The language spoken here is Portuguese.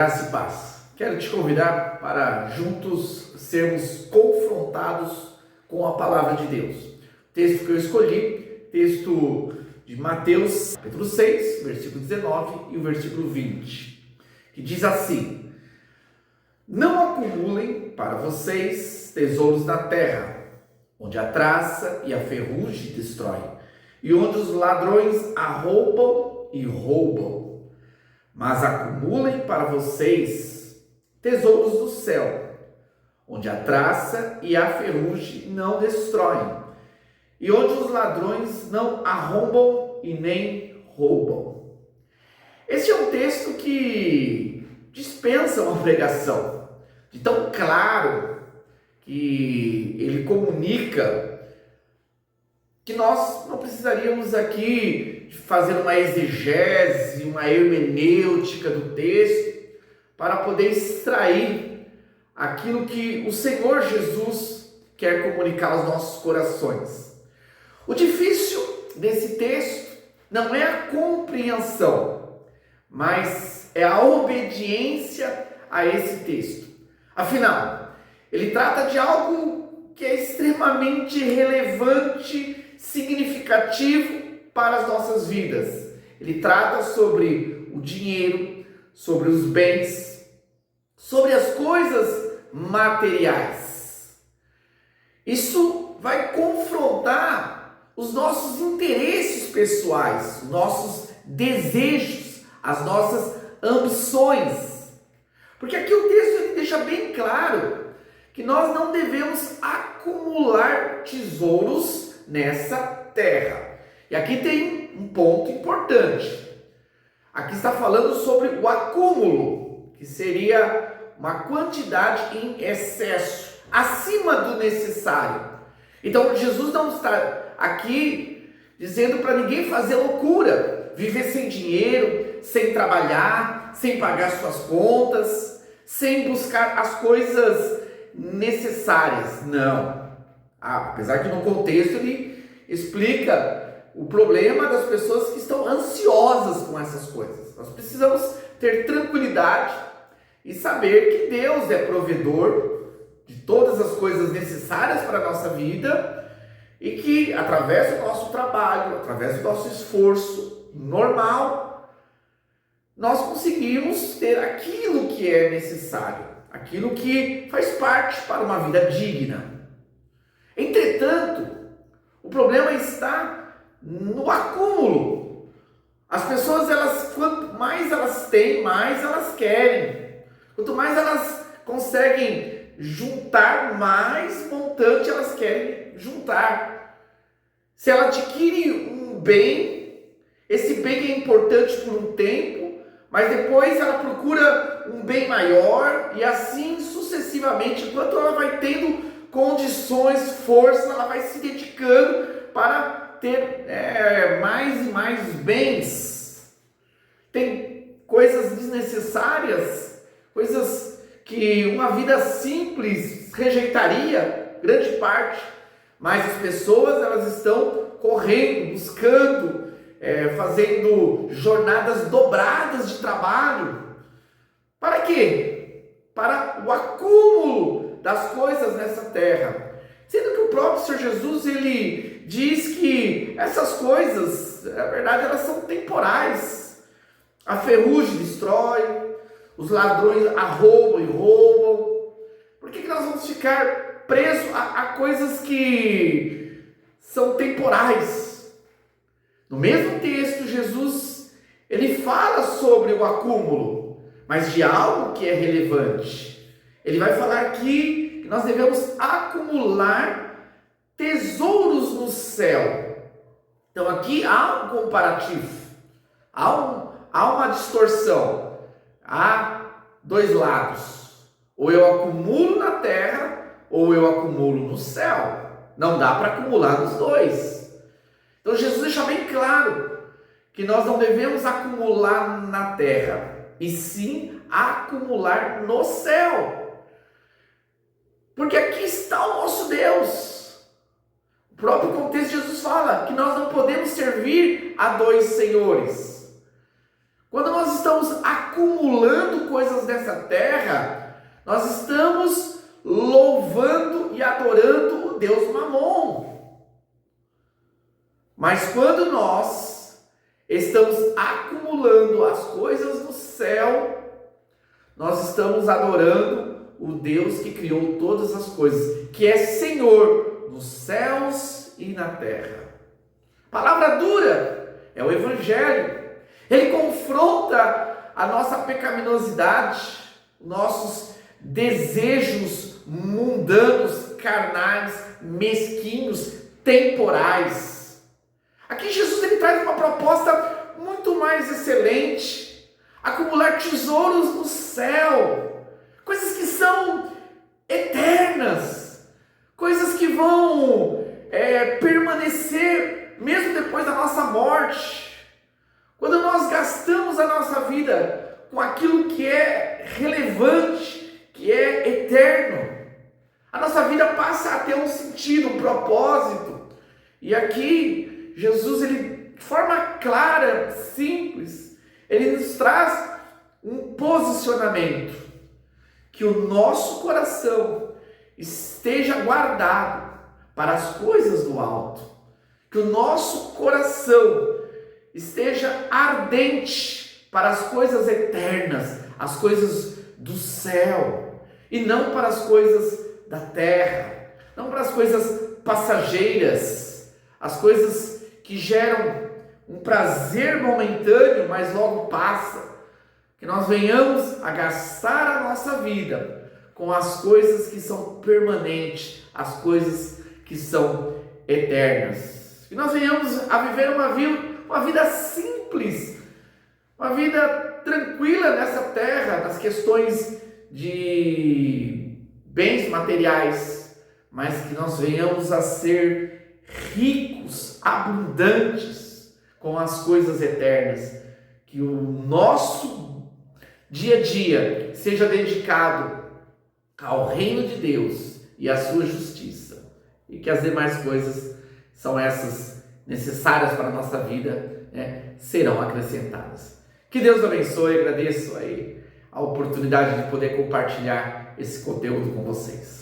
Graça e paz. Quero te convidar para juntos sermos confrontados com a palavra de Deus. O texto que eu escolhi, texto de Mateus, capítulo 6, versículo 19 e o versículo 20, que diz assim: Não acumulem para vocês tesouros na terra, onde a traça e a ferrugem destroem, e onde os ladrões arrombam e roubam. Mas acumulem para vocês tesouros do céu, onde a traça e a ferrugem não destroem, e onde os ladrões não arrombam e nem roubam. Este é um texto que dispensa uma pregação, de tão claro que ele comunica que nós não precisaríamos aqui de fazer uma exegese, uma hermenêutica do texto para poder extrair aquilo que o Senhor Jesus quer comunicar aos nossos corações. O difícil desse texto não é a compreensão, mas é a obediência a esse texto. Afinal, ele trata de algo que é extremamente relevante, significativo para as nossas vidas. Ele trata sobre o dinheiro, sobre os bens, sobre as coisas materiais. Isso vai confrontar os nossos interesses pessoais, os nossos desejos, as nossas ambições. Porque aqui o texto deixa bem claro que nós não devemos acumular tesouros nessa terra. E aqui tem um ponto importante. Aqui está falando sobre o acúmulo, que seria uma quantidade em excesso, acima do necessário. Então Jesus não está aqui dizendo para ninguém fazer loucura, viver sem dinheiro, sem trabalhar, sem pagar suas contas, sem buscar as coisas necessárias. Não. Apesar que no contexto ele explica o problema das pessoas que estão ansiosas com essas coisas. Nós precisamos ter tranquilidade e saber que Deus é provedor de todas as coisas necessárias para a nossa vida e que através do nosso trabalho, através do nosso esforço normal, nós conseguimos ter aquilo que é necessário, aquilo que faz parte para uma vida digna. Entretanto, o problema está no acúmulo. As pessoas, quanto mais elas têm, mais elas querem. Quanto mais elas conseguem juntar, mais montante elas querem juntar. Se ela adquire um bem, esse bem é importante por um tempo, mas depois ela procura um bem maior e assim sucessivamente. Enquanto ela vai tendo condições, força, ela vai se dedicando para ter mais e mais bens. Tem coisas desnecessárias, coisas que uma vida simples rejeitaria, grande parte, mas as pessoas elas estão correndo, buscando, fazendo jornadas dobradas de trabalho. Para quê? Para o acúmulo das coisas nessa terra. Sendo que o próprio Senhor Jesus, ele diz que essas coisas, na verdade, elas são temporais. A ferrugem destrói, os ladrões arrombam e roubam. Por que nós vamos ficar presos a coisas que são temporais? No mesmo texto, Jesus, ele fala sobre o acúmulo, mas de algo que é relevante. Ele vai falar aqui que nós devemos acumular tesouros no céu. Então aqui há um comparativo, há uma distorção, há dois lados. Ou eu acumulo na terra, ou eu acumulo no céu. Não dá para acumular nos dois. Então Jesus deixa bem claro que nós não devemos acumular na terra, e sim acumular no céu. Porque aqui está o nosso Deus. O próprio contexto de Jesus fala que nós não podemos servir a dois senhores. Quando nós estamos acumulando coisas dessa terra, nós estamos louvando e adorando o Deus Mamon. Mas quando nós estamos acumulando as coisas do céu, nós estamos adorando o Deus que criou todas as coisas, que é Senhor nos céus e na terra. Palavra dura é o Evangelho. Ele confronta a nossa pecaminosidade, nossos desejos mundanos, carnais, mesquinhos, temporais. Aqui Jesus ele traz uma proposta muito mais excelente: acumular tesouros no céu, coisas que são eternas, coisas que vão permanecer mesmo depois da nossa morte. Quando nós gastamos a nossa vida com aquilo que é relevante, que é eterno, a nossa vida passa a ter um sentido, um propósito. E aqui, Jesus, ele, de forma clara, simples, ele nos traz um posicionamento, que o nosso coração esteja guardado para as coisas do alto, que o nosso coração esteja ardente para as coisas eternas, as coisas do céu, e não para as coisas da terra, não para as coisas passageiras, as coisas que geram um prazer momentâneo, mas logo passa. Que nós venhamos a gastar a nossa vida com as coisas que são permanentes, as coisas que são eternas. Que nós venhamos a viver uma vida simples, uma vida tranquila nessa terra, nas questões de bens materiais, mas que nós venhamos a ser ricos, abundantes com as coisas eternas. Que o nosso dia a dia seja dedicado ao reino de Deus e à sua justiça, e que as demais coisas são essas necessárias para a nossa vida, serão acrescentadas. Que Deus abençoe. Agradeço aí a oportunidade de poder compartilhar esse conteúdo com vocês.